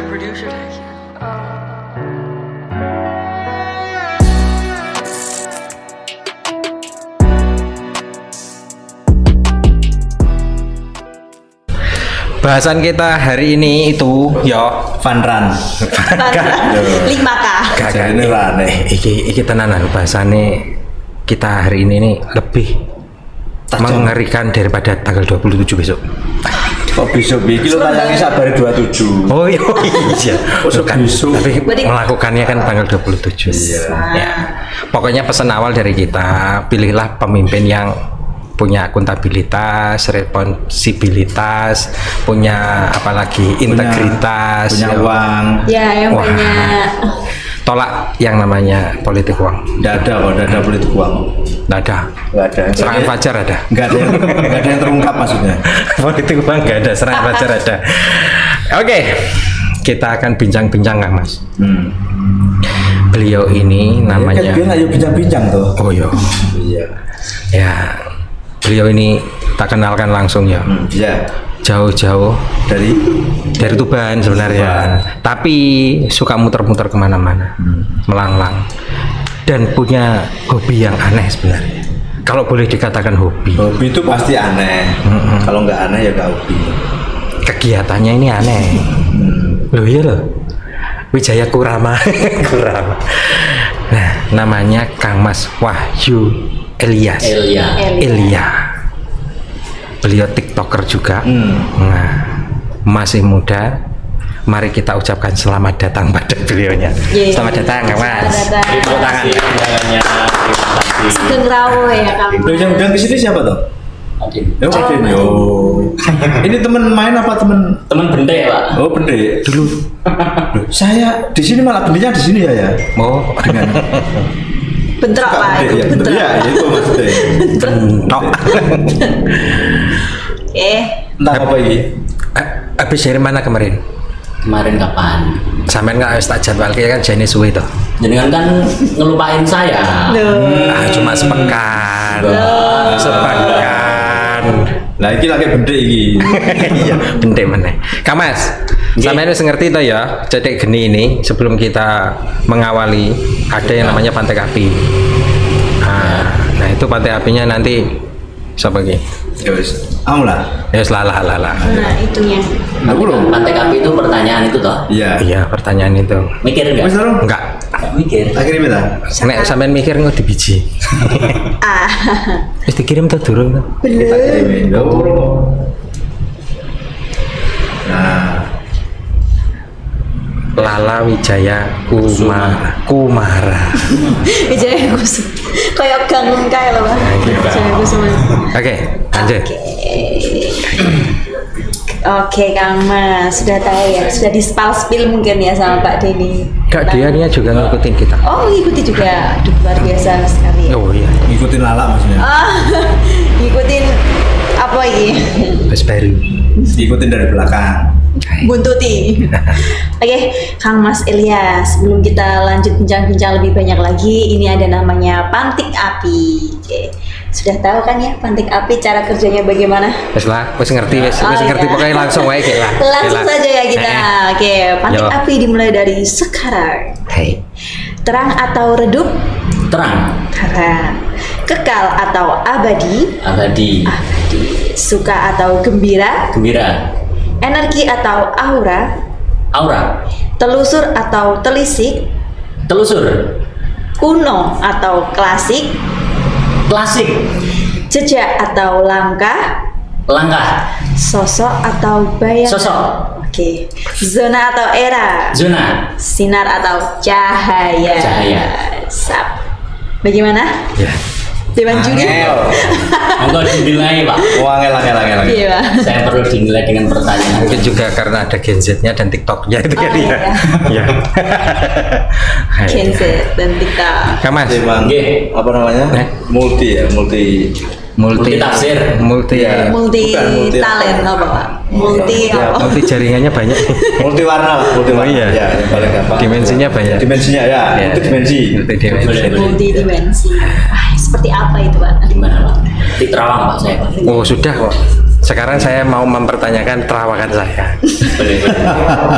producer tag you. Bahasan kita hari ini itu Fun Run. 5K. Gak ini iki tenanan bahasane kita hari ini nih lebih mengerikan daripada tanggal 27 besok. Kok besok iki lo tayangnya sabar 27. Oh iya. Kan, besok. tapi melakukannya kan tanggal 27. Iya. Ya. Pokoknya pesan awal dari kita, pilihlah pemimpin yang punya akuntabilitas, responsibilitas, punya apalagi integritas, punya uang. Ya, yang Wah. banyak. Tolak yang namanya politik uang. Nggak ada politik uang. Nggak ada. Nggak ada. Serangan fajar ada. Nggak ada yang terungkap maksudnya. Politik uang nggak ada, serangan fajar ada. Oke, kita akan bincang-bincang Kang Mas. Beliau ini namanya. Kan ayo bincang-bincang tuh. Oh iya. Iya. Ya, beliau ini tak kenalkan langsung ya. Iya. Jauh-jauh Dari Tuban sebenarnya, tapi suka muter-muter kemana-mana, melanglang, dan punya hobi yang aneh sebenarnya. Kalau boleh dikatakan hobi. hobi itu pasti aneh. Kalau nggak aneh ya nggak hobi. Kegiatannya ini aneh. Loh iya loh. Wijaya Kurama. Kurama. Nah, namanya Kang Mas Wahyu Elias. Elia. Beliau TikToker juga. Nah, masih muda. Mari kita ucapkan selamat datang pada beliaunya. Yeay. Selamat datang, Kang Mas. Selamat datang. Tepuk tangan ya. Sugeng Rawo ya kamu. Lo yang udah kesini siapa tuh? Adin. Ini teman main apa teman? Teman bende Pak. Oh bende. Dulu. Loh, saya di sini malah bendenya di sini ya. Oh, Dengan Bentrok Pak, bende, itu ya, bentrok. Iya, itu maksudnya. bentok. Oke. Entah apa ini? Habis dari mana kemarin? Kemarin kapan? Sampean nggak harus tak jadwal kan jenis suwe toh. Jenengan kan ngelupain saya. Cuma sepekan. Sepekan. Lah iki lagi bende iki. Iya, bende meneh. Kang Mas, sampean wis ngerti toh ya, cetek geni ini sebelum kita mengawali ada yang namanya Pantai Api. Nah, itu Pantai Apinya nanti siapa lagi? Ya wis. Lah. Ya lala. Nah, itunya. Aku loh. Pantai Kapi itu pertanyaan itu toh. Iya. Iya, pertanyaan itu. Mikir Wis enggak? dorong. Enggak. Enggak mikir. Akhirnya beda. Nek sampean mikir nggak di biji. Wis dikirim tuh durung tuh. Kita kirimin. Nah, Lala Wijaya Kumara. Wijaya Kusuma. Kayak ganggung kayak loh Pak. Wijaya Kusuma. Oke, lanjut. Oke Kang Mas, sudah tahu ya, sudah di-spill mungkin ya sama Pak Denny. Kak dia juga ngikutin kita. Oh, ngikuti juga. Aduh, luar biasa sekali ya. Oh iya, ngikutin Lala maksudnya. Ngikutin apa ini? Mas baru. Ikutin dari belakang. Buntuti. Oke, Kang Mas Elias, sebelum kita lanjut bincang-bincang lebih banyak lagi, ini ada namanya Pantik Api. Oke. Sudah tahu kan ya Pantik Api cara kerjanya bagaimana? Wes lah, wes ngerti, wes Oh, ngerti iya. pokoknya langsung wae kayak lah. Langsung saja ya kita. Oke, Pantik Yo. Api dimulai dari sekarang. Hei, Terang atau redup? Terang. Terang. Kekal atau abadi? Abadi. Abadi. Suka atau gembira? Gembira. Energi atau aura? Aura. Telusur atau telisik? Telusur. Kuno atau klasik? Klasik. Jejak atau langkah? Langkah. Sosok atau bayangan? Sosok. Oke. Zona atau era? Zona. Sinar atau cahaya? Cahaya. Sap. Bagaimana? ya. Dewan juri? Monggo dinilai Pak. Angel. Iya, Pak. Saya perlu dinilai dengan pertanyaan. Mungkin juga karena ada Gen Z-nya dan TikTok-nya itu Oh, kan ya. iya. Ya. Gen Z dan TikTok. Kang Mas, Emang Nggih. apa namanya? Multi. Multi tafsir. multi Ya. Multi Bukan, multi talent apa Pak? Multi Ya, apa? multi jaringannya banyak. Multi warna. Oh, iya. Ya, yang paling gampang. Dimensinya banyak. Dimensinya ya. Ya. Itu dimensi. Multi dimensi. Multi dimensi. Seperti apa itu Pak? Gimana Pak? Di Terawang Pak saya Pak. Oh sudah kok. Sekarang saya mau mempertanyakan terawakan saya.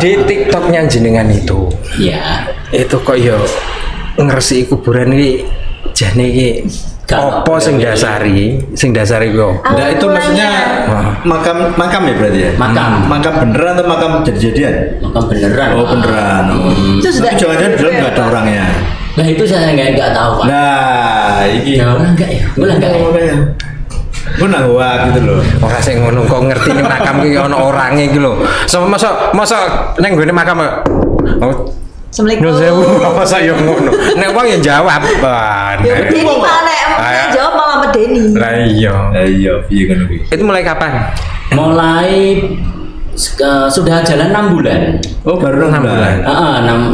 Di TikToknya jenengan itu, Iya. itu kok yo ngeresi kuburan ini jane iki apa sing dasari kok? Nah itu maksudnya makam ya berarti ya? Makam beneran atau makam jadi-jadian? Makam beneran. Oh beneran. Itu sudah Tapi jangan-jangan di dalam nggak ada orangnya. Nah itu saya nggak tahu Pak. Nah ini. Enggak ya? Enggak ya? Gue nangwak gitu loh. Ora sing ngono kok ngerti ning makam ki ono orange iki lho. So masa ning gone makam oh Assalamualaikum. Nyun sewu masa yo ngono. Nek wong ya jawab. Wah. Ya medeni malah nek jawab malah medeni. Lah iya. Iya, piye ngono kuwi. Itu mulai kapan? Mulai sudah jalan 6 bulan. Oh, baru 6 bulan.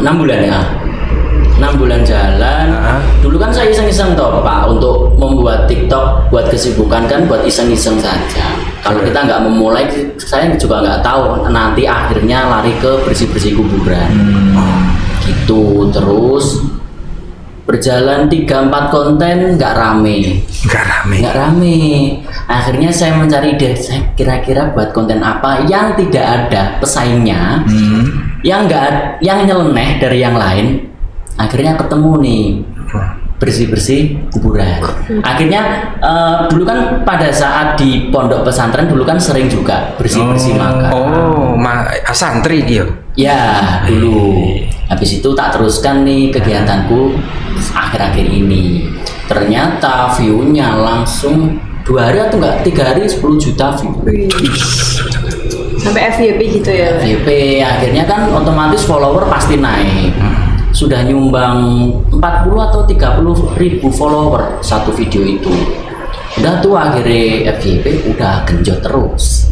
6 bulan ya. 6 bulan jalan. Dulu kan saya iseng-iseng toh Pak untuk membuat TikTok buat kesibukan kan buat iseng-iseng saja. Kalau kita nggak memulai, saya juga nggak tahu nanti akhirnya lari ke bersih-bersih kuburan. Gitu terus berjalan 3-4 konten nggak rame. Akhirnya saya mencari ide, saya kira-kira buat konten apa yang tidak ada pesaingnya, yang nyeleneh dari yang lain. Akhirnya ketemu nih bersih-bersih kuburan. Akhirnya dulu kan pada saat di pondok pesantren dulu kan sering juga bersih-bersih makam. Oh, santri dia. Ya dulu. Habis itu tak teruskan nih kegiatanku akhir-akhir ini. Ternyata view-nya langsung 2 hari atau enggak 3 hari 10 juta view. Sampai FYP gitu ya. FYP akhirnya kan otomatis follower pasti naik. Sudah nyumbang 40 atau 30 ribu follower satu video itu. Udah tuh akhirnya FYP udah genjot terus.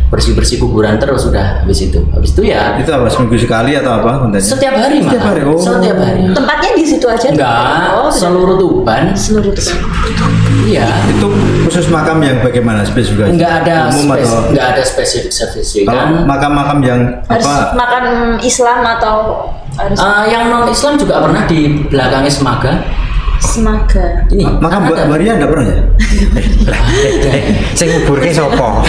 Bersih-bersih kuburan terus udah habis itu ya. Itu apa seminggu sekali atau apa kontennya? Setiap hari Mas. Setiap hari. Tempatnya di situ aja. Enggak, seluruh Tuban. Iya. Itu khusus makam yang bagaimana spesifikasi? Enggak ada spesifik Kalau makam-makam yang harus apa? makan Islam atau harus yang non Islam juga pernah di belakangnya Semaga. Ini makam Waria enggak pernah ya? Sing nguburke sapa?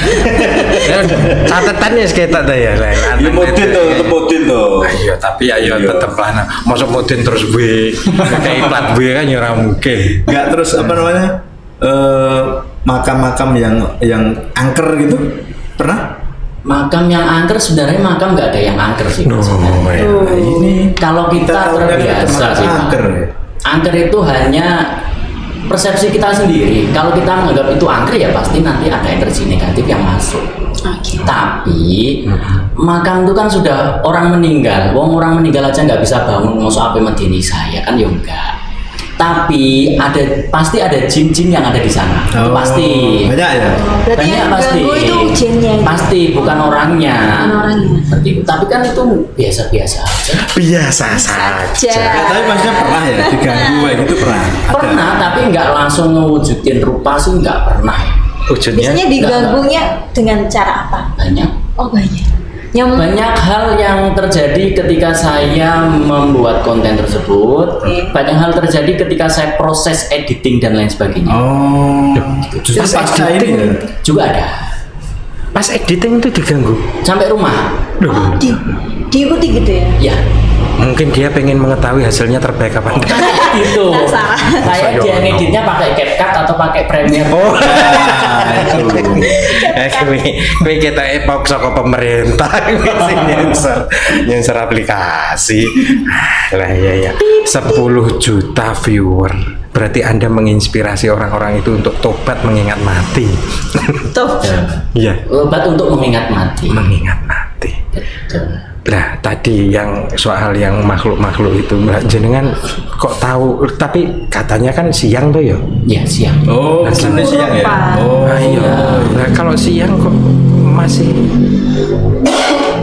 Catetannya sekitar ta ya. Ya Mudin tuh. Iya, tapi ayo tetep lah. Masuk Mudin terus B. Kayak plat B kan ya ora mungkin. Enggak terus apa namanya? Makam-makam yang angker gitu pernah? Makam yang angker sebenarnya makam nggak ada yang angker sih. Ini Kalau kita terbiasa sih. Angker itu hanya persepsi kita sendiri. Kalau kita menganggap itu angker ya pasti nanti ada energi negatif yang masuk. Tapi makam itu kan sudah orang meninggal. Orang meninggal aja nggak bisa bangun, masuk apa medeni saya kan ya enggak. Tapi pasti ada jin-jin yang ada di sana. Itu pasti. Banyak ya. berarti Banyak yang pasti. ganggu itu jinnya itu. Pasti bukan orangnya. Seperti itu. Tapi kan itu biasa-biasa aja. Biasa saja. Tapi maksudnya pernah ya diganggu kayak gitu pernah? Pernah, tapi nggak langsung ngewujudin rupa sih nggak pernah. Wujudnya Biasanya diganggunya dengan cara apa? Banyak. Oh banyak. Banyak hal yang terjadi ketika saya membuat konten tersebut. Banyak hal terjadi ketika saya proses editing dan lain sebagainya. Oh, justru Pas pasca ini editing. ya? Juga ada. pas editing itu diganggu. Sampai rumah. Oh, diikuti gitu ya? Ya. Mungkin dia pengen mengetahui hasilnya terbaik apa enggak. Gitu. Salah. Kayak dia ngeditnya pakai CapCut atau pakai Premiere. Oh, kuwi kita epok saka pemerintah sing nyensor aplikasi. Lah ya. 10 juta viewer. Berarti Anda menginspirasi orang-orang itu untuk tobat mengingat mati. Iya. Obat untuk mengingat mati. Mengingat mati. Betul. Nah, tadi yang soal yang makhluk-makhluk itu Mbak jenengan kok tahu, tapi katanya kan siang tuh ya? Ya, siang. Oh, kesannya siang ya? Oh, iya. Nah, kalau siang kok masih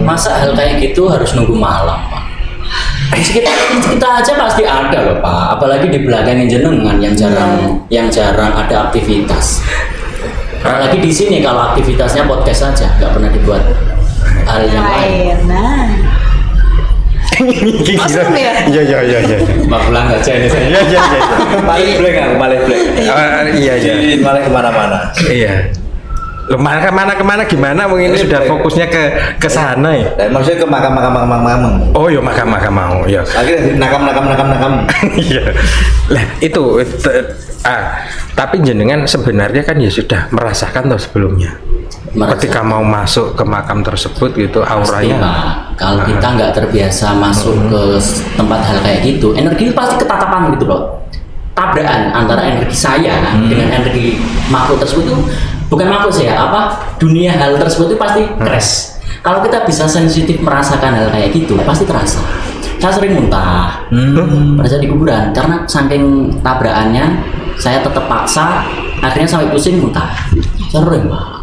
Masa hal kayak gitu harus nunggu malam, Pak? Kita aja pasti ada loh, Pak. Apalagi di belakang jenengan yang jarang ada aktivitas. Apalagi di sini kalau aktivitasnya podcast saja, nggak pernah dibuat hal yang lain. Nah. Maksudnya ya? Iya. Mbak pulang aja ini saya. Iya. paling black. Iya. Jadi malah kemana-mana. Iya. Loh, kemana gimana mungkin ini sudah fokusnya ke sana ya. Maksudnya ke makam. Oh ya makam mau ya. Akhirnya nakam. Iya. Lah itu tapi jenengan sebenarnya kan ya sudah merasakan toh sebelumnya. Ketika mau masuk ke makam tersebut gitu auranya. Pasti, kalau kita nggak terbiasa masuk ke tempat hal kayak gitu, energi pasti ketatapan gitu loh. Tabrakan antara energi saya dengan energi makhluk tersebut itu bukan makhluk saya, dunia hal tersebut itu pasti crash. Kalau kita bisa sensitif merasakan hal kayak gitu, pasti terasa. Saya sering muntah pada saat di kuburan karena saking tabrakannya, saya tetap paksa, akhirnya sampai pusing muntah. Sering, Pak.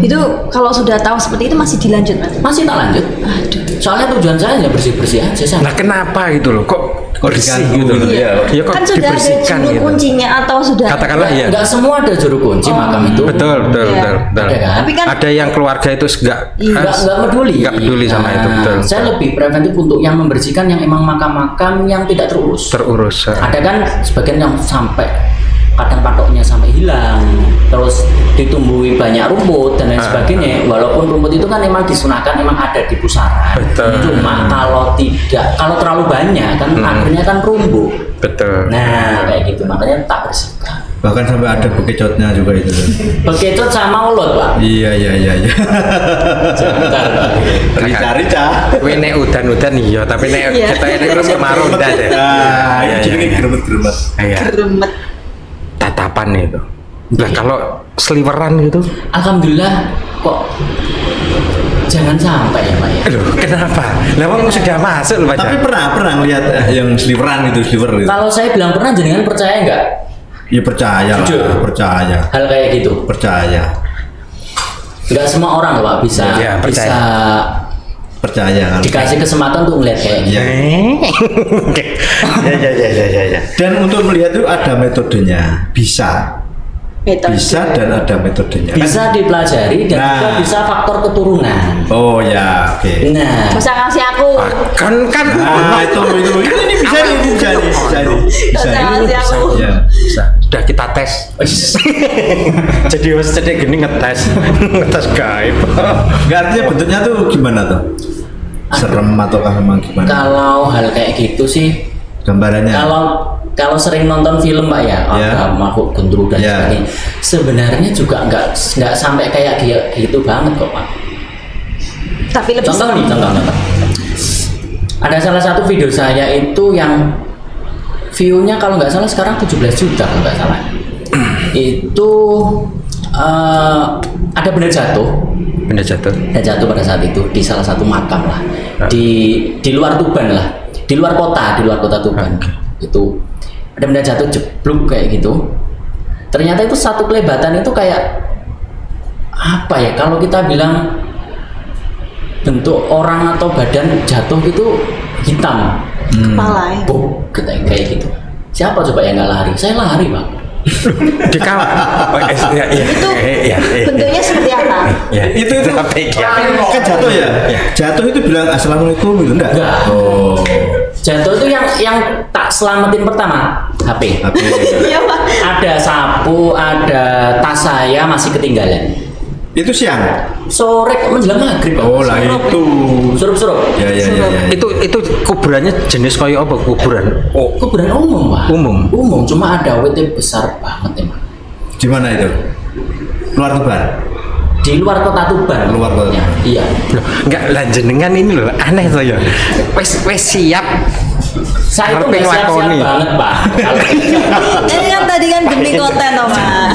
Itu kalau sudah tahu seperti itu masih dilanjut, Mas? Masih tak lanjut. Aduh. Soalnya tujuan saya hanya bersih-bersih aja. Nah kenapa gitu loh? Kok bersih gitu loh? Iya. Ya kok Kan sudah ada dibersihkan juru gitu? kuncinya atau sudah? Katakanlah ya. Enggak semua ada juru kunci makam itu. Betul. Ada kan? Tapi kan Ada yang keluarga itu Enggak peduli. Nggak peduli sama itu, betul. Saya lebih preventif untuk yang membersihkan yang emang makam-makam yang tidak terurus. Ada kan sebagian yang sampai kadang patoknya sampai hilang, terus ditumbuhi banyak rumput dan lain sebagainya. Walaupun rumput itu kan memang disunahkan, memang ada di pusaran. Betul. Cuma kalau terlalu banyak kan akhirnya kan rumbuh. Betul. Nah kayak gitu, makanya tak bersihkan. Bahkan sampai ada bekecotnya juga itu. Bekecot sama ulut, Pak. Iya. Sebentar, Pak. Rica. Kowe nek udan-udan iya, tapi nek Iya. kita ini kemarau ndak deh. Ini jenenge gremet-gremet. Iya. geremet. Tatapan itu. Lah kalau sliweran gitu. Alhamdulillah kok jangan sampai ya, Pak ya. Aduh, kenapa? Lah wong sudah masuk loh, Pak. Tapi pernah ngelihat yang sliweran gitu. Kalau saya bilang pernah, jenengan percaya nggak? Ya percaya lah, Jujur. percaya. Hal kayak gitu. Percaya. Nggak semua orang Pak bisa Ya, percaya. bisa Percaya kan. dikasih kesempatan untuk melihat kayak gitu. Ya. Dan untuk melihat itu ada metodenya. Bisa dan ada metodenya. Bisa dipelajari dan juga bisa faktor keturunan. Oh ya, oke. Nah, Bisa kasih aku. Kan Nah, itu ini bisa nih. Bisa kasih aku. Ya. bisa. Sudah kita tes. Jadi harus cedek gini ngetes gaib. Nggak, artinya bentuknya tuh gimana tuh? Serem ataukah memang gimana? kalau hal kayak gitu sih, Gambarannya. kalau sering nonton film Pak ya, Ya. makhluk gendruwo dan Ya. sebagainya, sebenarnya juga nggak sampai kayak gitu banget kok Pak. Tapi lebih Contoh. Ada salah satu video saya itu yang view-nya kalau nggak salah sekarang 17 juta kalau nggak salah. Itu ada benda jatuh pada saat itu di salah satu makam lah, di luar Tuban lah, di luar kota Tuban. Itu ada benda jatuh jeblok kayak gitu. Ternyata itu satu kelebatan itu kayak apa ya, kalau kita bilang bentuk orang atau badan jatuh gitu hitam, kepala ya. Kayak gitu. Siapa coba yang nggak lari? Saya lari Pak. Di kamar. Itu bentuknya seperti apa? Itu Tapi kan jatuh ya? Jatuh itu bilang assalamualaikum gitu enggak? Enggak. Oh. Jatuh itu yang tak selamatin pertama HP. Iya, Pak. Ada sapu, ada tas saya masih ketinggalan. Itu siang. Sore menjelang maghrib. Pak. Oh lah itu. Surup. Ya. itu kuburannya jenis kayak apa kuburan? Oh, kuburan umum Pak. Umum. Cuma ada WT besar banget emang. Di mana itu? Luar Tuban. Di luar kota Tuban. Luar kota. Iya. Loh, enggak lanjenengan ini loh aneh saya. Wes siap. Saya itu Ngerti nggak siap-siap lakoni. banget Pak. Ini kan tadi kan demi konten toh, Pak.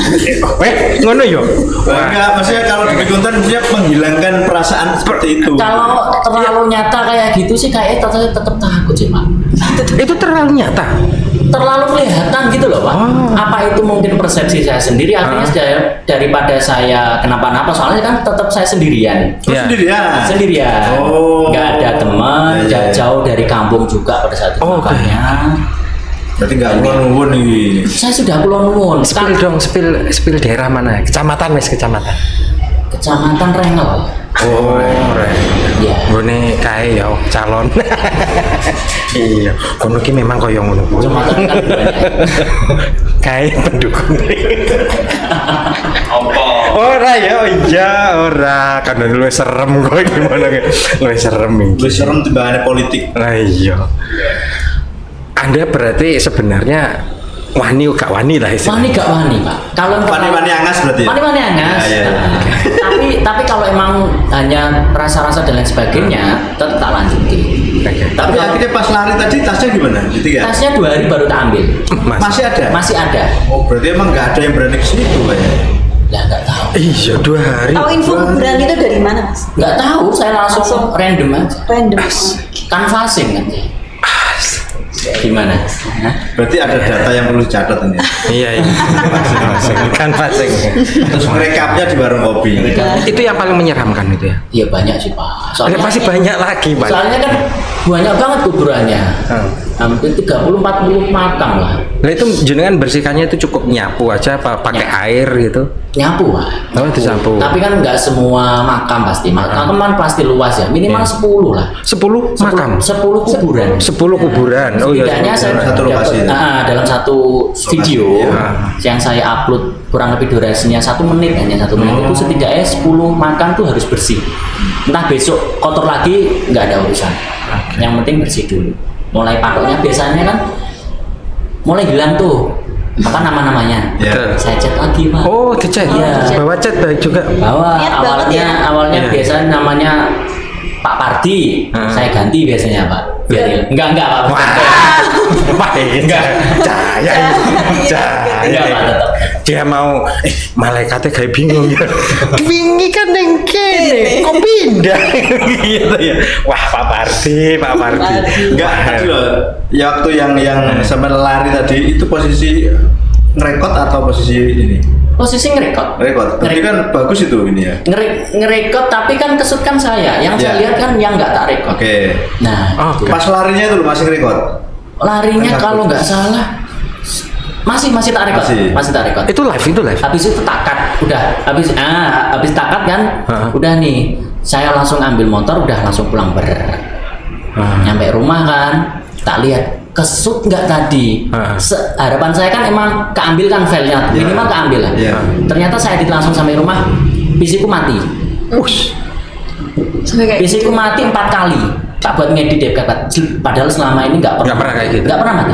Ngono yo. Enggak, maksudnya kalau di konten maksudnya menghilangkan perasaan seperti itu. Kalau terlalu nyata kayak gitu sih kayaknya saya tetap takut sih Pak. Itu terlalu nyata. Terlalu kelihatan gitu loh Pak. Apa itu mungkin persepsi saya sendiri, akhirnya daripada saya kenapa-napa, soalnya kan tetap saya sendirian. Terus Ya. sendirian. Oh. Nggak ada teman, Ya. jauh dari kampung juga pada saat itu. Oh, makanya Berarti enggak ulun-ulun nih. saya sudah kulon nuwun. Spill dong, spill daerah mana? Kecamatan. Kecamatan Rengel. Oh, Iya. Ngene kae ya calon. Iya, kono ki memang koyo ngono. Kecamatan kan banyak. Kae pendukung. Apa? Ora ya, iya ora. Kan lu serem kok gimana ki? Lu serem iki. Lu serem timbangane politik. Lah iya. Anda berarti sebenarnya wani gak wani lah Wani gak wani, Pak. Kalau Wani angas berarti. Wani angas. Ya, ya. Tapi kalau emang hanya rasa-rasa dan lain sebagainya, tetap tak lanjutin. Tapi akhirnya pas lari tadi tasnya gimana? Gitu ya? Tasnya 2 hari baru tak ambil. Masih ada? Masih ada. Oh, berarti emang nggak ada yang berani ke situ ya? Lah nggak tahu. Iya, 2 hari. Tahu info kuburan itu dari mana, Mas? Nggak tahu, saya langsung random aja. Random. Canvassing kan. Gimana? Hah? Berarti ada data yang perlu dicatat ini. Iya, kan pasing. Terus merekapnya di warung kopi. Itu yang paling menyeramkan itu ya. Iya banyak sih, Pak. Soalnya masih banyak lagi, Pak. Soalnya kan banyak banget kuburannya. Hampir 30-40 makam lah. Nah itu jenengan bersihkannya itu cukup nyapu aja apa pakai air gitu? Nyapu, Pak. Oh, disapu. Tapi kan nggak semua makam pasti. Makam kan pasti luas ya. Minimal 10 lah. 10 makam. 10 kuburan. 10 kuburan. Oh iya. Setidaknya saya satu lokasi. dalam satu video yang saya upload kurang lebih durasinya 1 menit, hanya 1 menit itu setidaknya 10 makam tuh harus bersih. Entah besok kotor lagi nggak ada urusan. Yang penting bersih dulu. Mulai pakainya biasanya kan mulai hilang tuh apa nama-namanya. Ya. Saya cat lagi, Pak. Oh, dicat. Iya. Bawa cat juga. Bahwa Niat banget awalnya Iya. biasanya namanya Pak Pardi, saya ganti biasanya, Pak. Biar enggak Pak. Wah, enggak. Cahaya. Enggak, Pak, tetap. Dia mau malaikatnya kayak bingung ya. Wingi kan yang kene, kok pindah gitu ya. Wah, Pak Pardi. Enggak, tadi loh. Ya waktu yang sampai lari tadi itu posisi ngerekod atau posisi ini? Posisi ngerekod. Rekod. Berarti kan bagus itu ini ya. Ngerekod tapi kan kesut kan saya. Yang saya lihat kan yang enggak tak rekod. Oke. Nah, Oh, Pas larinya itu lo masih ngerekod. larinya kalau nggak salah masih tak rekod. Masih tak rekod. Itu live. Habis itu takat, udah habis takat kan, udah nih saya langsung ambil motor, udah langsung pulang nyampe rumah kan, tak lihat kesut nggak tadi. Harapan saya kan emang keambil kan filenya, minimal keambil lah. Ternyata saya edit langsung sampai rumah, PC ku mati. PC ku mati 4 kali. Tak buat ngedit deh, padahal selama ini nggak pernah kayak gitu. Nggak pernah mati.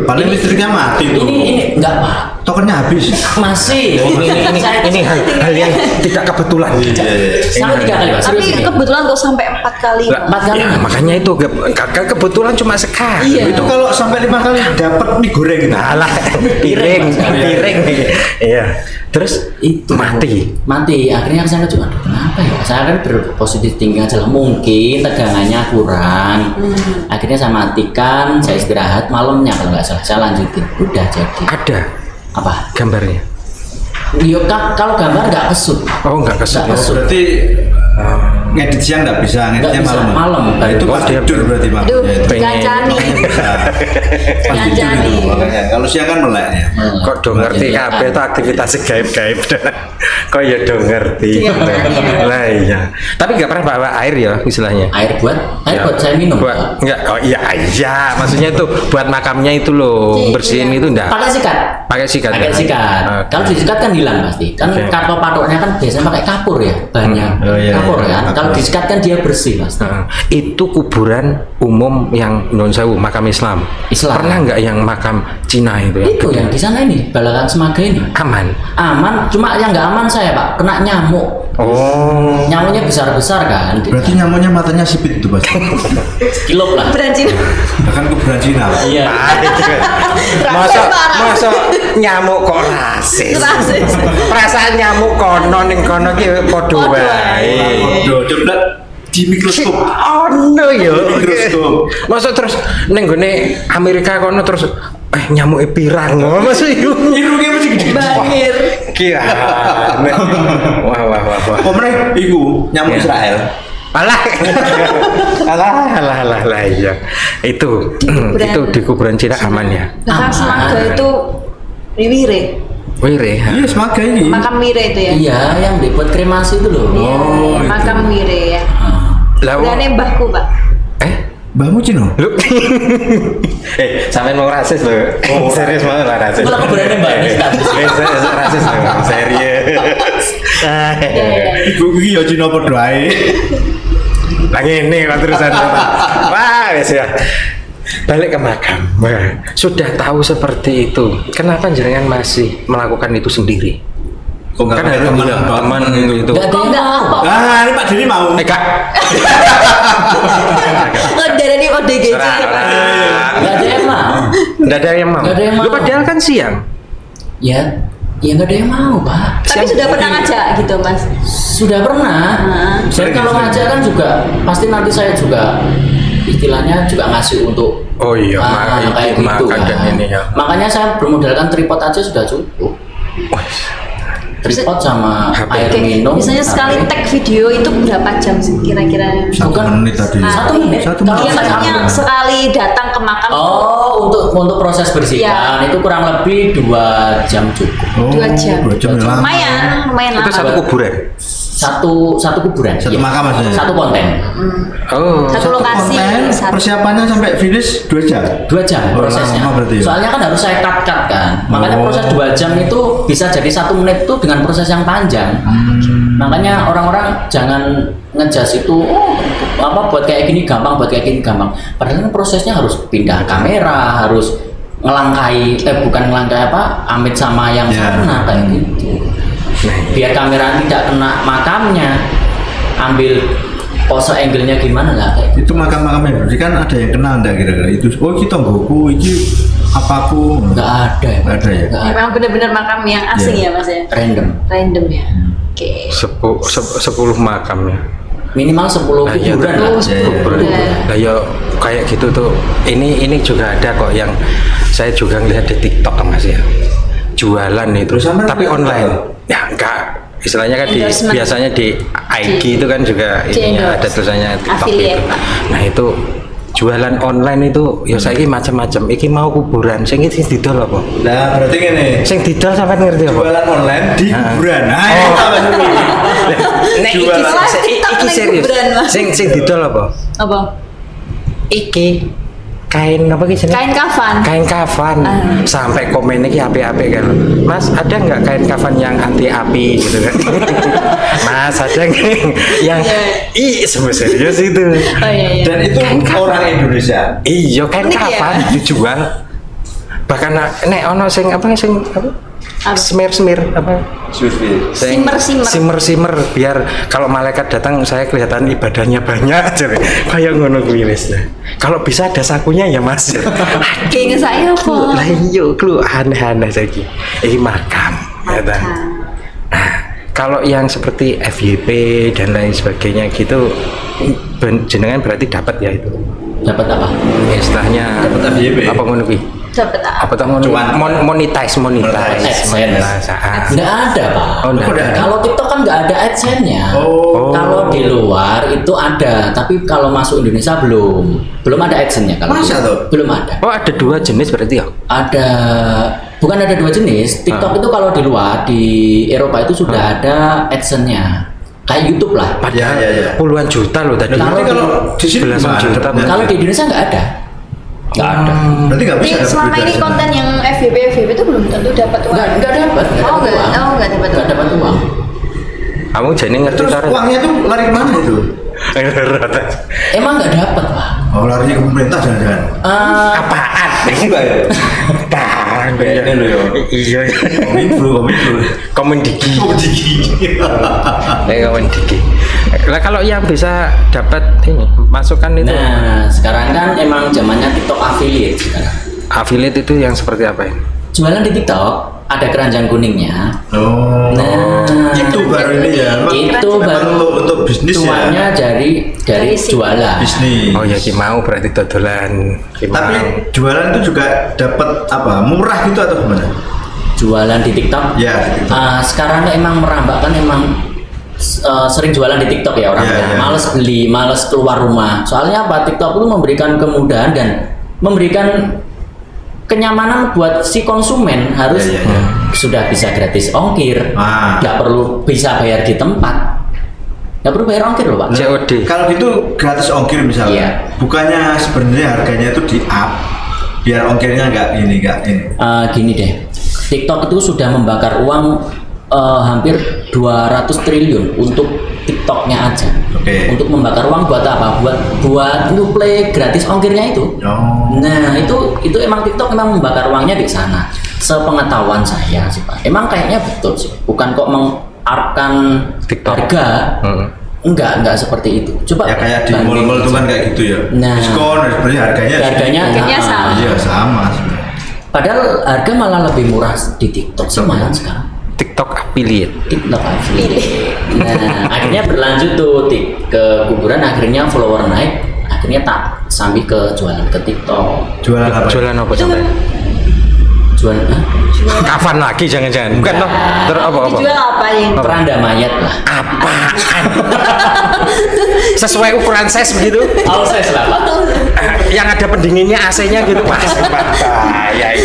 Paling listriknya mati tuh. Ini nggak, Pak. Tokennya habis. Masih. Ini hal yang tidak kebetulan. Sampai 3 kali, Pak. Tapi Serius ini. kebetulan kok sampai 4 kali. Lah, 4 kali. Ya, makanya itu kebetulan cuma sekali. Iya. Itu kalau sampai 5 kali dapat mie goreng gitu. Nah lah, piring. Iya. Terus Itu mati. Akhirnya saya juga kenapa ya? Saya kan berpositif thinking aja lah. Mungkin tegangannya kurang. Akhirnya saya matikan, saya istirahat malamnya kalau nggak salah. Saya lanjutin. Udah jadi. Ada Apa? gambarnya. Iya, kalau gambar nggak kesut. Oh, enggak kesel. Nggak kesut. Berarti ngedit siang nggak bisa, Nggak ngeditnya bisa, malam. malam. Nah, itu Oh, pas dia- tidur berarti Pak. Aduh, Ya, itu. dikancani. Pas tidur Dikancani. itu, makanya. Kalau siang kan melek ya. Kok do ngerti kabeh itu aktivitas gaib-gaib dah. Kok ya do ngerti. Lah iya. Tapi enggak pernah bawa air ya istilahnya. Air buat Ya. saya minum. Buat, Pak. enggak. Oh iya, maksudnya itu buat makamnya itu loh, bersihin itu enggak. Pakai sikat. Pakai sikat. Pakai ya? sikat. Oke. Kalau disikat kan hilang pasti. Kan Oke. kapal patoknya kan biasanya pakai kapur ya, banyak. Oh, iya, kapur iya, kan. kapur. Kalau disikat kan dia bersih pasti. Nah, itu kuburan umum yang non sewu, makam Islam. Islam. Pernah nggak yang makam Cina itu? Itu yang di sana ini, Balakan Semaga ini. Aman. Aman, cuma yang nggak aman saya, Pak, kena nyamuk. Oh. Nyamuknya besar-besar kan. Berarti nyamuknya matanya sipit itu Mas. Kilop lah. Beranjin. Bahkan kuburan Cina. Pak. Iya. masa nyamuk kok rasis? Rasis. Perasaan nyamuk kono ning kono ki padha wae. Waduh, coba di mikroskop. Ono ya. Mikroskop. Masa terus ning gone Amerika kono terus nyamuke pirang. Masa iku Irungnya masih gede. Bangir. kira. Wah. Oh meneh iku nyamuk Ya. Israel. Alah. Alah iya. Itu Di kuburan. itu di kuburan Cina aman ya. Bahkan Aman. Semaga itu riwire. Wire. Iya, semaga ini. Makam Wire itu ya. Iya, yang dibuat kremasi itu loh. Iya, Oh, itu. makam Wire ya. Lah Bukannya mbahku, Pak. Mbahmu Cino? lu sampean mau rasis lho. Serius mau lah rasis. Malah kuburannya Mbak Nis tadi. Rasis lho, serius. Ibu iki ya Cino padha ae. Lah ngene kok terusan. Wah, wis ya. Balik ke makam. Wah, sudah tahu seperti itu. Kenapa jenengan masih melakukan itu sendiri? Kok enggak Kan ada teman itu. Enggak ada yang mau. Ah, ini Pak Dini mau. Kak. Dari ini ODGJ. Enggak ada yang mau. Enggak ada yang mau. Nggak ada yang mau. Lu padahal kan siang. Ya enggak ada yang mau, Pak. Tapi sudah pernah ngajak gitu, Mas. Sudah pernah. Dan kalau ngajak kan juga pasti nanti saya juga istilahnya juga ngasih untuk Oh iya, kayak gitu makan kan. dan ini ya. Makanya saya bermodalkan tripod aja sudah cukup. Tripod sama HP. air Oke, minum. misalnya sekali HP. tag video itu berapa jam sih kira-kira? 1 menit tadi. 1 menit. Satu Kalau menit. Iya, maksudnya sekali datang ke makam. Oh, untuk proses bersihkan itu kurang lebih 2 jam cukup. Oh, 2 jam. 2 jam lama. Lumayan Itu lama. satu kuburan. Satu kuburan. Satu iya. makam maksudnya? Satu konten. Oh. Satu lokasi. Konten, satu. persiapannya sampai finish 2 jam. 2 jam Oh, prosesnya. lama berarti ya? Soalnya kan harus saya cut kan. Makanya Oh. proses 2 jam itu bisa jadi 1 menit itu dengan proses yang panjang. Makanya orang-orang jangan ngejas itu buat kayak gini gampang, buat kayak gini gampang. Padahal kan prosesnya harus pindah kamera, harus ngelangkai bukan ngelangkai amit sama yang Ya. sana kayak gitu. Biar kamera tidak kena makamnya. Ambil pose angle-nya gimana lah kayak gitu. Itu makam-makamnya berarti kan ada yang kenal enggak kira-kira itu. Oh, iki tonggoku, iki apaku. Nggak ada ya. Nggak ada ya? Nggak ada. Memang benar-benar makam yang asing ya, Mas ya. Random. Random ya. Oke. 10 makam ya. Minimal 10 Nah, iya, kuburan lah. Oh, Kuburan. Iya. Lah ya kayak gitu tuh. Ini juga ada kok yang saya juga ngelihat di TikTok Mas ya. Jualan itu Terus sama tapi enggak? online. Ya enggak. Istilahnya kan Endorsement. biasanya di IG itu kan juga Di ini endorse. ada tulisannya TikTok Affiliate, itu. Pak. Nah, itu jualan online itu ya saiki macam-macam. Iki mau kuburan, sing didol apa? Nah, berarti gini. Sing didol sampean ngerti apa? Jualan online di kuburan. Nah, Oh. itu apa sih? Nek Jualan. TikTok iki ning serius. kuburan, Mas. Sing didol apa? Apa? Iki kain apa gitu? Kain kafan. Kain kafan. Sampai komen iki api-api kan. Mas, ada nggak kain kafan yang anti api gitu kan? Mas, ada nggak yang semua serius itu. Oh iya iya. Dan itu Kain kafan. orang Indonesia. Iya, kain Unik ya? kafan dijual. Bahkan nek ono sing apa apa? Apa? Smear apa? Sufi. Sing- Simmer. simmer biar kalau malaikat datang saya kelihatan ibadahnya banyak jadi kayak ngono kuwi wis. Kalau bisa ada sakunya ya Mas. Kayaknya saya apa? Lah iya klu aneh-aneh saiki. Iki makam ya ta. Nah, kalau yang seperti FYP dan lain sebagainya gitu jenengan berarti dapat ya itu. Dapat apa? Istilahnya Dapat FYP. apa ngono kuwi? Dapat Apa tuh ngono? Cuan. Monetize. AdSense. Ah. Nggak ada, Pak. Oh, nggak ada. Kalau TikTok kan nggak ada AdSense-nya. Oh. Kalau di luar itu ada, tapi kalau masuk Indonesia belum ada AdSense-nya kalau. Masa tuh? Belum ada. Oh, ada 2 jenis berarti ya? Ada, bukan ada 2 jenis. TikTok itu kalau di luar di Eropa itu sudah ada AdSense-nya. Kayak YouTube lah. Padahal Ya. puluhan juta loh tadi. Tapi kalau di sini belasan gimana? juta. Nah, Kalau di Indonesia nggak ada. Nggak ada. Berarti nggak bisa Ini dapat selama berita ini sana. konten yang FYP itu belum tentu dapat uang. Nggak dapat. Oh, nggak dapat Nggak uang. dapat uang. Kamu jadi ngerti Terus cara? uangnya tuh lari kemana itu? Emang nggak dapat, Pak. Oh, lari ke pemerintah jangan-jangan. Apaan? Enggak ya? Apaan? Kayaknya lo ya. Iya. Kominfo. Komendiki. Diki. Komendiki. Lah kalau yang bisa dapat ini masukan itu Nah, sekarang kan emang zamannya TikTok affiliate sekarang. affiliate itu yang seperti apa ini? Jualan di TikTok ada keranjang kuningnya. Oh. Nah, Itu baru ini ya. itu Memang baru untuk bisnis cuannya ya. dari sini. jualan. Bisnis. Oh ya Ki mau berarti dodolan Ki Tapi mau. jualan itu juga dapat apa? Murah gitu atau gimana? Jualan di TikTok. Ya, di TikTok. Sekarang emang merambah kan emang sering jualan di TikTok ya orang. Iya, iya. Males beli, males keluar rumah. Soalnya apa? TikTok itu memberikan kemudahan dan memberikan kenyamanan buat si konsumen harus sudah bisa gratis ongkir, nggak perlu bisa bayar di tempat, nggak perlu bayar ongkir loh Pak. COD. Kalau gitu gratis ongkir misalnya, bukannya sebenarnya harganya itu di up biar ongkirnya nggak ini. Gini deh, TikTok itu sudah membakar uang hampir 200 triliun untuk TikToknya aja. Untuk membakar uang buat apa? Buat play gratis ongkirnya itu. Nah itu emang TikTok emang membakar uangnya di sana. Sepengetahuan saya sih Pak. Emang kayaknya betul sih. Bukan kok mengarahkan harga. Enggak seperti itu. Coba ya kayak di mall-mall itu kan kayak gitu ya. Nah, diskon sebenarnya harganya sama. Iya sama. Padahal harga malah lebih murah di TikTok semayan sekarang. TikTok affiliate. Nah, akhirnya berlanjut tuh ke kuburan, akhirnya follower naik, akhirnya tak sambil ke jualan ke TikTok. Jualan apa sampai? Jualan Kafan lagi jangan-jangan. Bukan toh. Terus apa? Dijual apa yang keranda mayat lah. Apaan? Sesuai ukuran size begitu? All size lah Pak. Yang ada pendinginnya AC-nya gitu Pak. Ya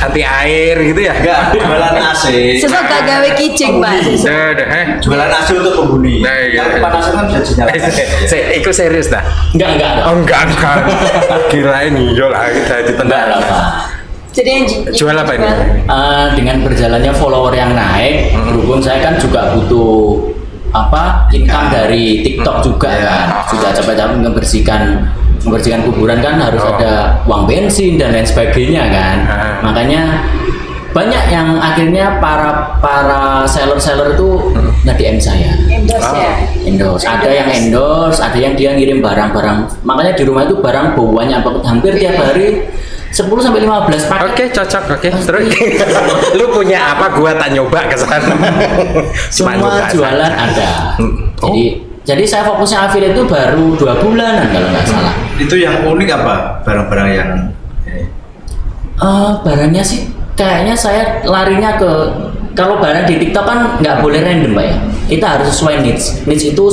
anti air gitu ya? Enggak, jualan AC. Sesuk gak gawe kijing Pak. Jualan AC untuk penghuni. Yang kepanasan kan bisa dinyalakan. Ikut serius dah? Enggak. Oh enggak. Kirain iya lah kita ditendang lah Pak. Jadi yang jual apa ini? Dengan berjalannya follower yang naik, berhubung saya kan juga butuh income dari TikTok juga kan. Sudah capek-capek membersihkan kuburan kan harus ada uang bensin dan lain sebagainya kan. Makanya banyak yang akhirnya para seller itu nge-DM saya. Endorse. Ada yang endorse, ada yang dia ngirim barang-barang. Makanya di rumah itu barang bauannya hampir tiap hari 10 sampai 15 paket. Oke, cocok. Terus lu punya apa? Gua tak nyoba ke sana. Semua jualan ada. Jadi saya fokusnya affiliate itu baru 2 bulanan kalau nggak salah. Itu yang unik apa? Barang-barang yang barangnya sih kayaknya saya larinya ke, kalau barang di TikTok kan nggak boleh random Pak ya. Kita harus sesuai needs. Needs itu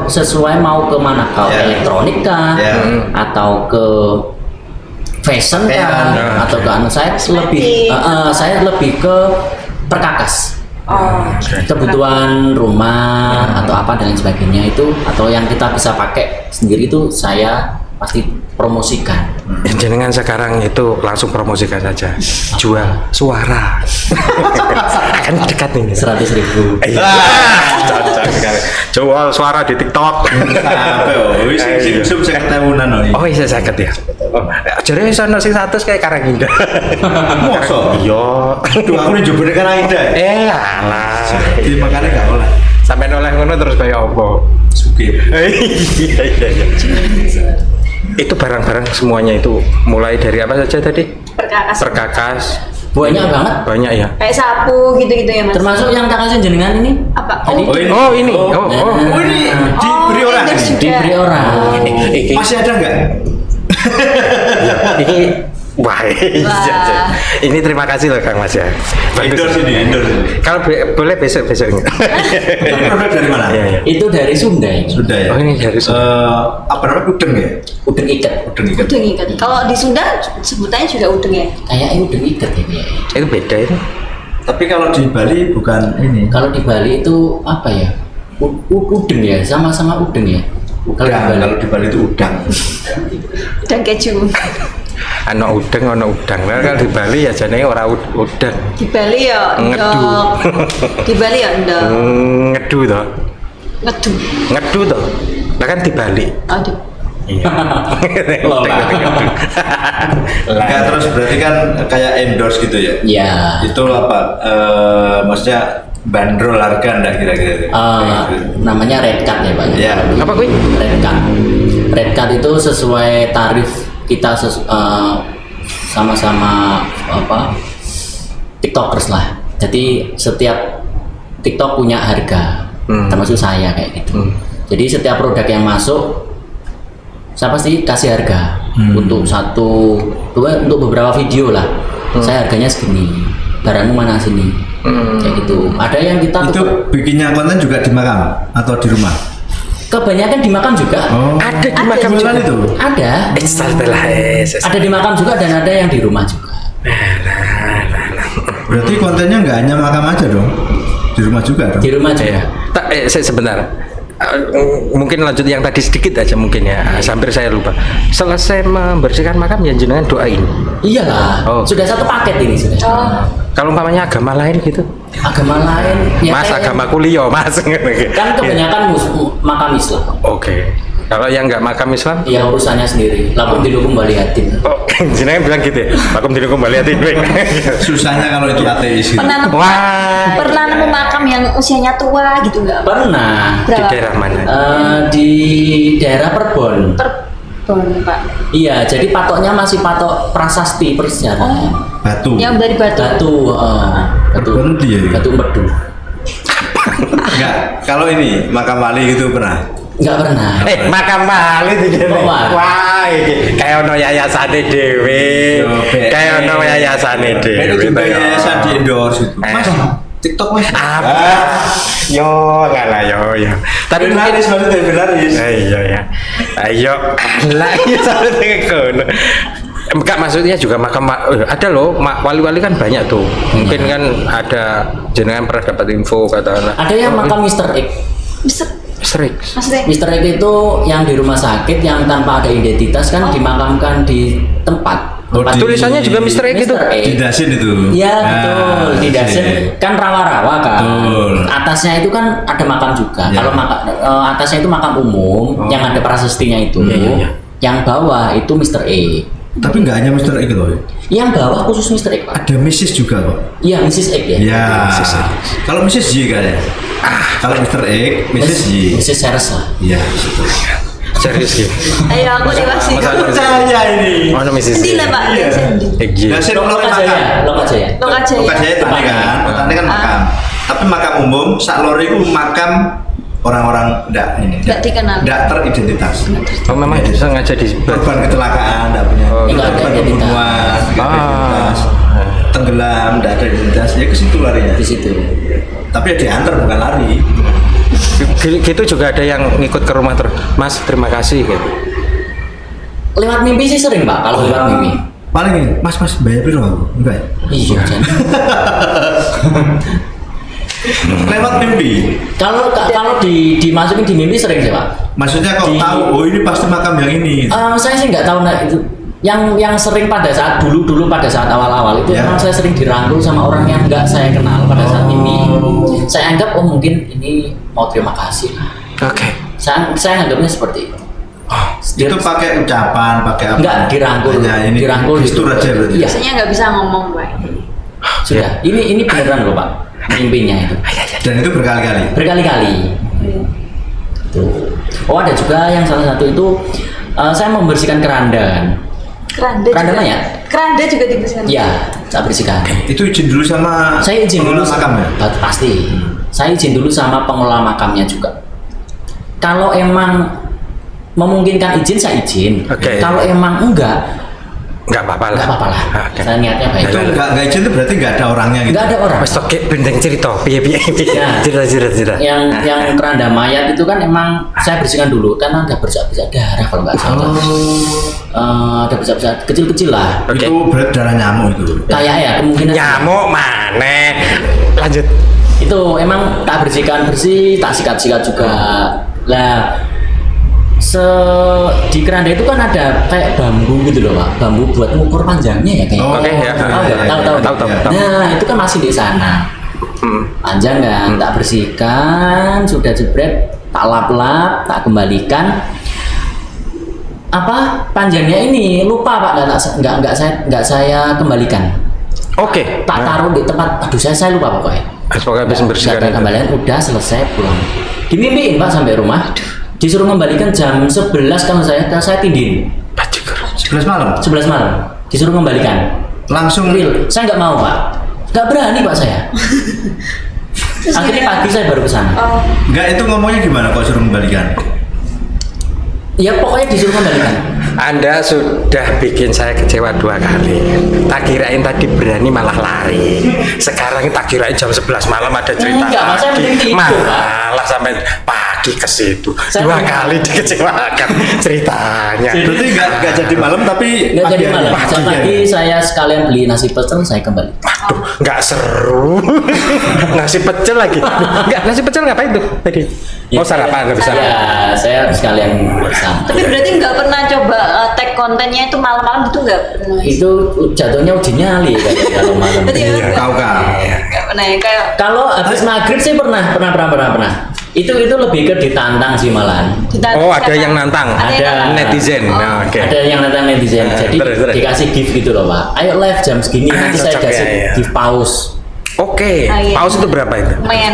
sesuai mau ke mana? Kalau elektronik kah? Atau ke fashion kan, atau ke saya lebih ke perkakas. Kebutuhan rumah atau apa dan lain sebagainya itu, atau yang kita bisa pakai sendiri itu saya pasti promosikan. Jenengan sekarang itu langsung promosikan saja. Jual suara. Akan dekat nih 100.000. Cocok sekali. Jual suara di TikTok. Oh iya saya sakit ya. Jadi sono sing 100 kayak Karangida. Mosok? Iya. Duh aku nih jebule Karangida. Alah. Jadi makanya gak oleh. Sampai noleh ngono terus kayak apa? Sugih. Iya. Itu barang-barang semuanya itu mulai dari apa saja tadi? Perkakas. Banyak banget. Banyak ya. Kayak sapu gitu-gitu ya Mas. Termasuk yang tak kasih jenengan ini. Apa? Jadi, ini. Ini diberi orang. Diberi orang. Masih ada nggak? Ini ini terima kasih loh Kang Mas ya. Endorse ini. Kalau boleh besok. Ini produk dari mana? Itu dari Sunda ya. Ya. Oh ini dari Sunda. Apa namanya udeng ya? Udeng ikat. Kalau di Sunda sebutannya juga udeng ya? Kayaknya udeng ikat ya. Itu beda itu. Tapi kalau di Bali bukan ini. Kalau di Bali itu apa ya? Udeng ya, sama-sama udeng ya. Kalau di Bali itu udang. Udang keju. Ono udang. Nah, kalau di Bali ya jenenge ora udang. Di Bali ya endok. Di Bali ya endok. Ngedu toh. Ngedu toh. Lah kan di Bali. Aduh. Iya. Enggak, terus berarti kan kayak endorse gitu ya? Iya. Itu apa? Maksudnya bandrol harga enggak kira-kira? Namanya red card ya Pak. Iya. Apa kuy? Red card itu sesuai tarif kita sama-sama TikTokers lah. Jadi setiap TikTok punya harga, termasuk saya kayak gitu. Jadi setiap produk yang masuk saya pasti kasih harga untuk untuk beberapa video lah. Saya harganya segini, barangmu mana sini, kayak gitu. Ada yang kita itu bikinnya konten juga di makam atau di rumah? Kebanyakan di makam juga. Ada di makam juga itu. Ada. Ada di makam juga dan ada yang di rumah juga. Berarti kontennya nggak hanya makam aja dong, di rumah juga dong. Di rumah juga. Sebentar. Mungkin lanjut yang tadi sedikit aja mungkin ya. Hampir saya lupa. Selesai membersihkan makam ya jenengan doain. Iyalah. Sudah satu paket ini sudah. Kalau umpamanya agama lain gitu. Agama lain. Ya, Mas agama kuliah Mas. Kan kebanyakan makam Islam. Oke. Kalau yang nggak makam Islam? Ya urusannya sendiri. Lakum dinukum waliyatin. Oh, jenengan bilang gitu ya. Lakum dinukum waliyatin. Susahnya kalau itu ateis. Pernah nemu makam yang usianya tua gitu nggak? Pernah. Di daerah mana? Di daerah Perbon. Perbon, Pak. Iya, jadi patoknya masih patok prasasti persejarah. Batu. Yang dari batu. Perbon dia. Batu empedu. Enggak. Kalau ini makam wali gitu pernah? Enggak pernah. Makam wali iki. Wah, iki kaya ono yayasane dhewe. Kaya ono yayasane dhewe. Itu yayasan di endorse itu. Mas, TikTok Mas. Apa? Yo, ngalah yo. Tapi laris maksudnya laris. Iya ya. Ayo, lah iya sampe kono. Enggak, maksudnya juga makam ada loh, wali-wali kan banyak tuh. Mungkin kan ada jenengan pernah dapat info katakanlah. Ada yang makam Mr. X. Mr. X. Maksudnya? Mr. X itu yang di rumah sakit yang tanpa ada identitas kan dimakamkan di tempat. Tulisannya juga Mr. X itu. Di Dasin itu. Iya betul, di Dasin kan rawa-rawa kan. Betul. Atasnya itu kan ada makam juga. Ya. Kalau atasnya itu makam umum yang ada prasestinya itu. Iya. Yang bawah itu Mr. X. Tapi nggak hanya Mr. X loh. Yang bawah khusus Mr. X, Pak. Ada Mrs. juga kok. Iya, Mrs. X ya. Iya. Kalau Mrs. Y kan ya. Kalau Mr. X, Mrs. Y. Mrs. Sersa. Iya. Serius ya. Ayo aku dikasih. Percaya ini. Mana Mrs. Di lah Pak. Dasin Lokajaya. Lokajaya itu tadi kan makam. Tapi makam umum, sak lori itu makam orang-orang enggak dikenal, enggak teridentitas. Oh memang sengaja di korban kecelakaan, enggak punya korban pembunuhan, enggak ada identitas, tenggelam, enggak ada identitas, ya ke situ larinya. Di situ. Tapi ya diantar bukan lari. Gitu juga ada yang ngikut ke rumah terus. Mas terima kasih gitu. Lewat mimpi sih sering Pak, kalau lewat mimpi. Paling ini, mas bayar piro? Enggak. Iya. Lewat mimpi. Kalau dimasukin di mimpi sering sih Pak. Maksudnya kok tahu? Oh ini pasti makam yang ini. Saya sih nggak tahu itu. Yang sering pada saat dulu pada saat awal-awal itu memang saya sering dirangkul sama orang yang nggak saya kenal pada saat ini. Saya anggap mungkin ini mau terima kasih. Oke. Saya anggapnya seperti itu. Itu pakai ucapan, pakai apa? Enggak, dirangkul. Ini dirangkul gestur aja berarti. Iya. Biasanya nggak bisa ngomong, Pak. Sudah. Ini beneran loh Pak. Mimpinya itu. Dan itu berkali-kali. Berkali-kali. Tuh. Oh ada juga yang salah satu itu saya membersihkan keranda kan. Keranda mana ya? Keranda juga dibersihkan. Iya, saya bersihkan. Itu izin dulu sama. Saya izin dulu makam ya? Pasti. Saya izin dulu sama pengelola makamnya juga. Kalau emang memungkinkan izin saya izin. Kalau emang enggak apa-apa lah. Enggak apa-apa lah. Saya niatnya baik. Itu enggak izin itu berarti enggak ada orangnya gitu. Enggak ada orang. Wes oke bendeng cerita. Piye. Cerita. Yang keranda mayat itu kan emang saya bersihkan dulu karena ada bercak-bercak darah kalau nggak salah. Ada bercak-bercak kecil-kecil lah. Itu berarti darah nyamuk itu. Kayak ya kemungkinan. Nyamuk mana? Lanjut. Itu emang tak bersihkan bersih, tak sikat-sikat juga. Lah di keranda itu kan ada kayak bambu gitu loh Pak, bambu buat mengukur panjangnya ya kayak. Oke ya. Tahu. Nah itu kan masih di sana. Panjang kan, tak bersihkan, sudah jebret, tak lap-lap, tak kembalikan. Apa panjangnya ini lupa Pak, nggak saya kembalikan. Oke. Tak taruh di tempat. Aduh saya lupa pokoknya. Semoga bisa bersihkan. Kembalian udah selesai pulang. Dimimpiin Pak sampai rumah. Disuruh kembalikan jam 11 kalau saya tindin. 11 malam? 11 malam. Disuruh kembalikan. Langsung real. Saya nggak mau Pak. Nggak berani Pak saya. Akhirnya pagi saya baru kesana. Enggak, itu ngomongnya gimana kok suruh kembalikan? Ya pokoknya disuruh kembalikan. Anda sudah bikin saya kecewa 2 kali. Tak kirain tadi berani malah lari. Sekarang tak kirain jam 11 malam ada cerita. Enggak, saya mending tidur, Pak. Malah sampai pagi lagi ke situ. 2 kali dikecewakan ceritanya. Berarti nggak jadi malam tapi nggak jadi malam. Pagi saya sekalian beli nasi pecel, saya kembali. Aduh, nggak seru. Nasi pecel lagi. Nggak, nasi pecel ngapain tuh tadi? Oh sarapan, nggak bisa. Ya, saya sekalian bersantai. Tapi berarti nggak pernah coba tag kontennya itu malam-malam gitu nggak pernah? Itu jatuhnya uji nyali kalau malam. Iya, tahu kan? Nggak pernah ya kayak. Kalau habis maghrib sih pernah. Itu lebih ke ditantang sih malahan. Oh ada yang nantang, Ada netizen. Nah, oke. Ada yang nantang netizen. Jadi terus. dikasih gift gitu loh Pak. Ayo live jam segini nanti saya cocok kasih ya. gift paus. Oke, Iya. paus itu berapa itu? Lumayan.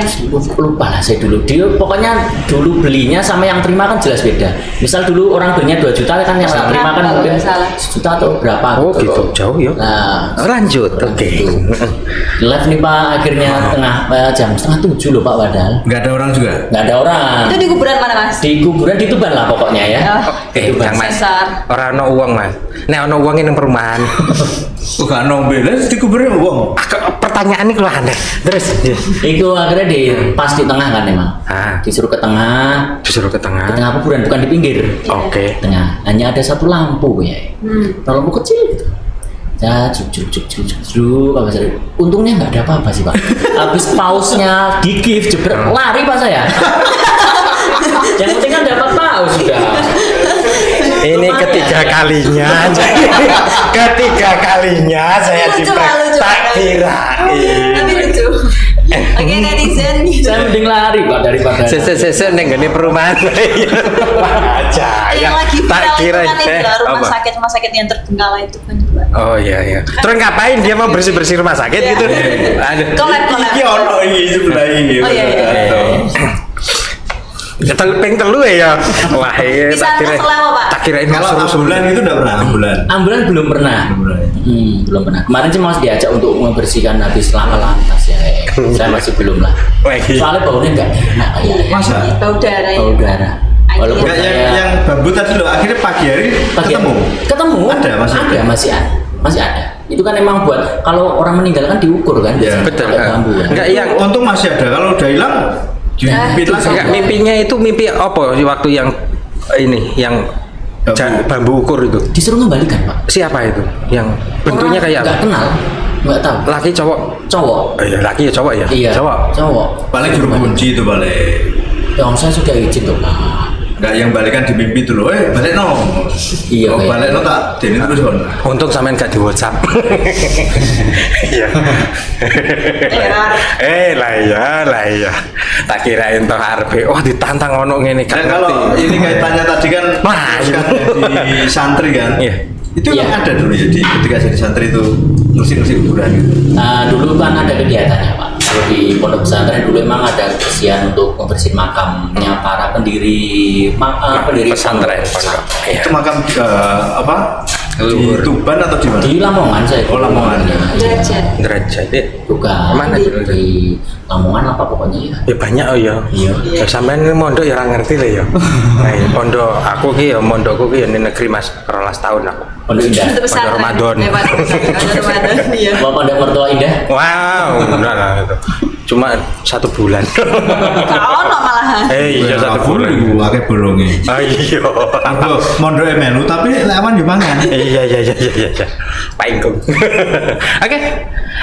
Lupa lah saya dulu. Dia pokoknya dulu belinya sama yang terima kan jelas beda. Misal dulu orang belinya 2 juta kan yang terima kan Kalau mungkin nggak salah. 1 juta atau berapa Oh gitu, loh. jauh ya. Nah, Lanjut, oke. live nih Pak akhirnya jam 6:30 loh Pak padahal. Nggak ada orang juga. Nggak ada orang. Itu di kuburan mana Mas? Di kuburan di Tuban lah pokoknya ya. Kang Mas. Sesar. Orang no uang Mas. Nek ono uang ini perumahan. Bukan nombe, di kuburan uang. Pertanyaan ini kalau aneh. Terus. Itu akhirnya pas di tengah kan emang. Disuruh ke tengah. Disuruh ke tengah. Di tengah kuburan bukan di pinggir. Oke. Tengah. Hanya ada 1 lampu ya. Lampu kecil gitu. Ya, apa sih? Untungnya nggak ada apa-apa sih Pak. Habis pausnya di gift jebret lari Pak saya. Yang penting kan dapat paus sudah. Ini ketiga kalinya saya Lucu, tak kirain. Tapi lucu. Oke netizen. Saya mending lari Pak daripada. Sese neng gini perumahan aja. Yang lagi tak viral itu kira kan itu apa? rumah sakit yang terbengkalai itu kan juga. Oh iya. Terus ngapain dia mau bersih rumah sakit gitu? Aduh. Kolab. Iki ono iki sebelah ini. Oh iya. Peng telu ya. Wah, iya. Bisa selama Pak. Tak kirain Kalau ambulan itu udah pernah ambulan. Ambulan belum pernah. Belum pernah. Kemarin sih Mas diajak untuk membersihkan habis laka lantas ya. Saya masih belum lah. Soalnya baunya nggak enak kayak. Masa? Bau darah. Bau darah. Walaupun Enggak, yang bambu tadi loh akhirnya pagi hari ketemu. Ada masih ada. Itu kan emang buat kalau orang meninggal kan diukur kan. Ya, betul. Bambu kan. Enggak yang untung masih ada. Kalau udah hilang enggak mimpinya itu mimpi apa waktu yang ini yang bambu ukur itu. Disuruh ngembalikan Pak. Siapa itu? Yang bentuknya kayak apa? Nggak kenal. Nggak tahu. Laki cowok? Cowok. Iya, laki ya cowok ya? Iya. Cowok. paling juru kunci itu balik. Yang saya sudah izin tuh Pak. Enggak yang balikan di mimpi dulu. Balik no. Iya. Oh, balik no tak. Jadi terus kon. Untung sampean gak di WhatsApp. Iya. lah iya. Tak kirain toh arep. Oh ditantang ono ngene kan. Kalau ini kaitannya tadi kan di santri kan. Iya. Itu kan ada dulu ya ketika jadi santri itu ngusik-ngusik kuburan gitu. Dulu kan ada kegiatannya Pak. Kalau di pondok pesantren dulu emang ada kebersihan untuk membersihkan makamnya para pendiri pesantren. Iya. Itu makam apa? Di Tuban atau di mana? Di Lamongan saya. Oh, Lamongan. Derajat ya. Bukan. Mana di Lamongan apa pokoknya ya. Ya banyak ya. Iya. Sampean mondok ya ora ngerti lah ya. Nah, pondok aku ki ya mondokku ki ya di negeri Mas 12 tahun aku. Pondok Indah. Pondok Ramadan. Pondok Ramadan. Iya. Pondok Mertua Indah. Wow, benar lah itu. Cuma 1 bulan. Kau no malahan. Iya 1 bulan. Akeh bolonge. Ah iya. Aku mondok melu tapi lawan yo mangan. Iya. Paingkung. Oke.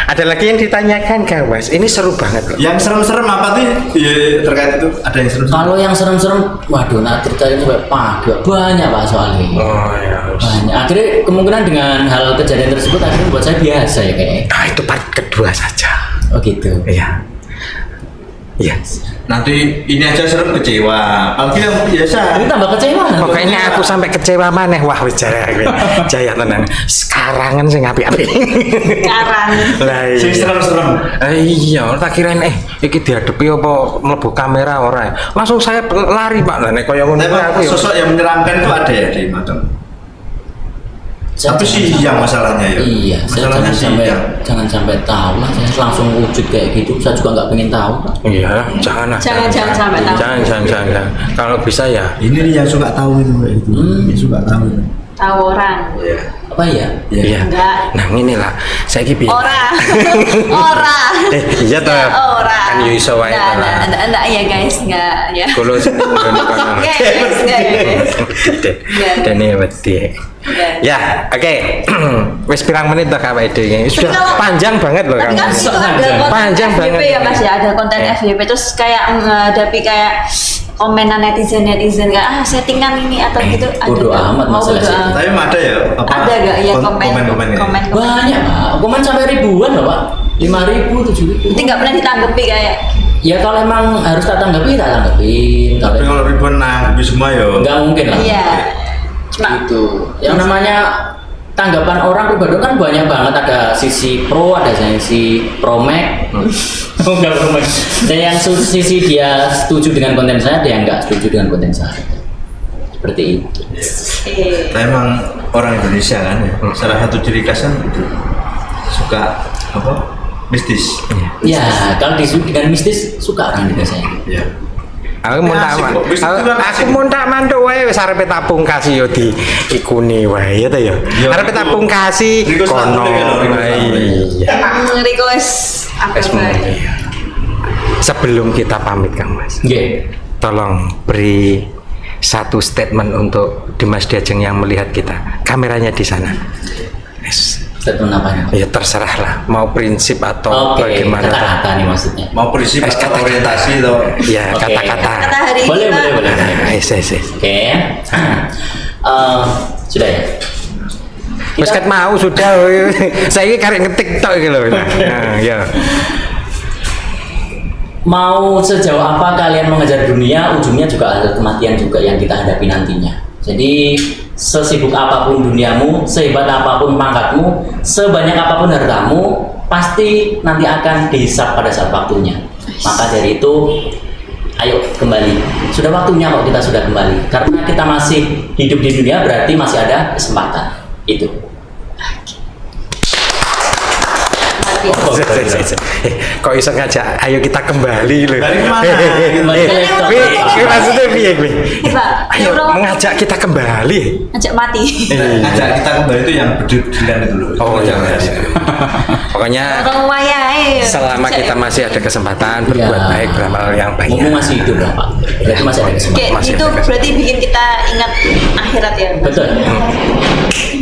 Ada lagi yang ditanyakan Kang Mas. Ini seru banget loh. Yang serem-serem apa sih? Iya terkait itu ada yang serem. Kalau yang serem-serem, waduh, ceritanya sampai pagi banyak Pak soalnya. Oh ya. Banyak. Akhirnya kemungkinan dengan hal kejadian tersebut akhirnya buat saya biasa ya kayaknya. Nah itu part kedua saja. Oh gitu. Iya. Nanti ini aja serem kecewa. Apalagi yang biasa. Ini tambah kecewa. Pokoknya aku sampai kecewa maneh. Wah wis jaya tenang. Sekarangan sing apik-apik. Sekarang. Lah Sing serem-serem. iya, tak kirain iki diadepi apa mlebu kamera ora. Langsung saya lari Pak. Lah nek kaya ngono aku ya. Sosok yang menyeramkan itu ada ya di makam. Tapi sih yang masalahnya ya. Iya, masalahnya jangan sampai tahu lah. Saya langsung wujud kayak gitu. Saya juga nggak pengen tahu. Iya, jangan sampai tahu. Jangan. Kalau bisa ya. Ini nih yang suka tahu itu. Yang suka tahu. Saworang. Apa ya? Iya. Enggak. Nah ini lah, saya kira. Ora. Iya toh. Ora. Kan yo iso wae to lah. Enggak ya guys, enggak ya. Kulo sing ngono kono. Guys. Dan ini wedi. Ya, oke. Wis pirang menit to Kak Wede ini? Sudah panjang banget loh Tapi kamu. kan itu ada konten Panjang FYP banget. ya Mas ya, ada konten FYP terus kayak menghadapi kayak komenan netizen kayak settingan ini atau gitu ada. Bodo nggak? amat Mau masalah bodo setting. amat. Tapi ada ya apa? Ada gak ya komen-komen ya? komen. Banyak Pak, komen sampai ribuan loh Pak, 5.000, 7.000. Itu nggak pernah ditanggapi kayak. Ya kalau emang harus tak tanggapin, tak tanggapin. Tapi kalau ribuan nanggapi semua ya. Nggak mungkin lah. Iya. Cuma Itu. Yang namanya tanggapan orang pribadi kan banyak banget, ada sisi pro, ada sisi promek. Enggak promek. Dan yang sisi dia setuju dengan konten saya, ada yang nggak setuju dengan konten saya. Seperti itu. Tapi emang orang Indonesia kan ya. Salah satu ciri khasnya itu suka apa? Mistis. Ya, kalau disuruh dengan mistis suka orang Indonesia. Ya. Aku mau tak Asik kok, mistis itu kan aku asik. mau tak manduk wae wis arepe tak pungkasi yo di ikuni wae ya ta ya. Ya, Arepe tak itu. pungkasi Request kono. aku deh, request aku deh. Iya. request apa Wis Mbak? mulai. Sebelum kita pamit Kang Mas, Nggih. tolong beri satu statement untuk Dimas Diajeng yang melihat kita. Kameranya di sana. Yes. Statement apanya? Ya terserah lah, mau prinsip atau Oke, bagaimana. kata-kata nih maksudnya. Mau prinsip atau Kata-kata. orientasi atau Ya Oke. kata-kata. Kata hari ini Boleh, Pak. boleh. Nah, yes. Oke. Sudah ya. Wes ket mau sudah. Saya ini karek ngetik tok iki lho. Nah, ya. Mau sejauh apa kalian mengejar dunia, ujungnya juga ada kematian juga yang kita hadapi nantinya. Jadi sesibuk apapun duniamu, sehebat apapun pangkatmu, sebanyak apapun hartamu, pasti nanti akan dihisap pada saat waktunya. Maka dari itu, ayo kembali. Sudah waktunya kok kita sudah kembali. Karena kita masih hidup di dunia, berarti masih ada kesempatan. Itu. Kok iso ngajak ayo kita kembali lho. Dari mana? Tapi maksudnya piye kuwi? Pak, Ayo mengajak kita kembali. ajak mati. ngajak kita kembali itu yang berdirian itu loh. Oh Itu iya. ngajak. Pokoknya Orang wayahe. selama kita masih ada kesempatan berbuat Ya. baik, beramal yang Mumpung banyak. masih hidup lah Pak. Berarti masih ada kesempatan. Kayak Masih itu ada berarti bikin kita ingat akhirat ya. Mas? Betul.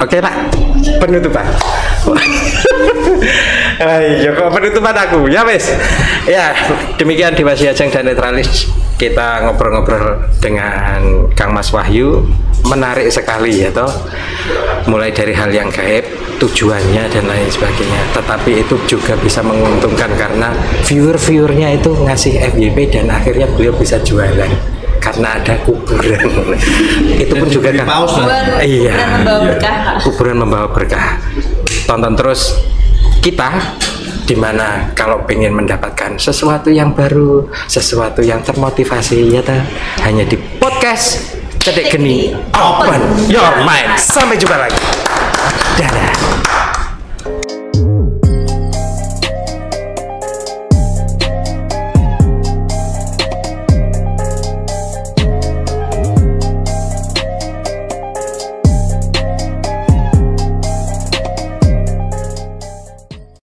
Oke Pak, penutupan. Ayo kok penutupan aku ya wes. Ya demikian Dimas Diajeng dan Netralis, kita ngobrol-ngobrol dengan Kang Mas Wahyu, menarik sekali ya toh. Mulai dari hal yang gaib, tujuannya dan lain sebagainya. Tetapi itu juga bisa menguntungkan karena viewer-viewernya itu ngasih FYP dan akhirnya beliau bisa jualan karena ada kuburan. Itu pun juga kan. Paus lah. Iya. Kuburan membawa berkah. Kuburan membawa berkah. Tonton terus kita, dimana kalau pengen mendapatkan sesuatu yang baru, sesuatu yang termotivasi ya ta, hanya di podcast Cedek Geni Open Your Mind. Sampai jumpa lagi. Dadah.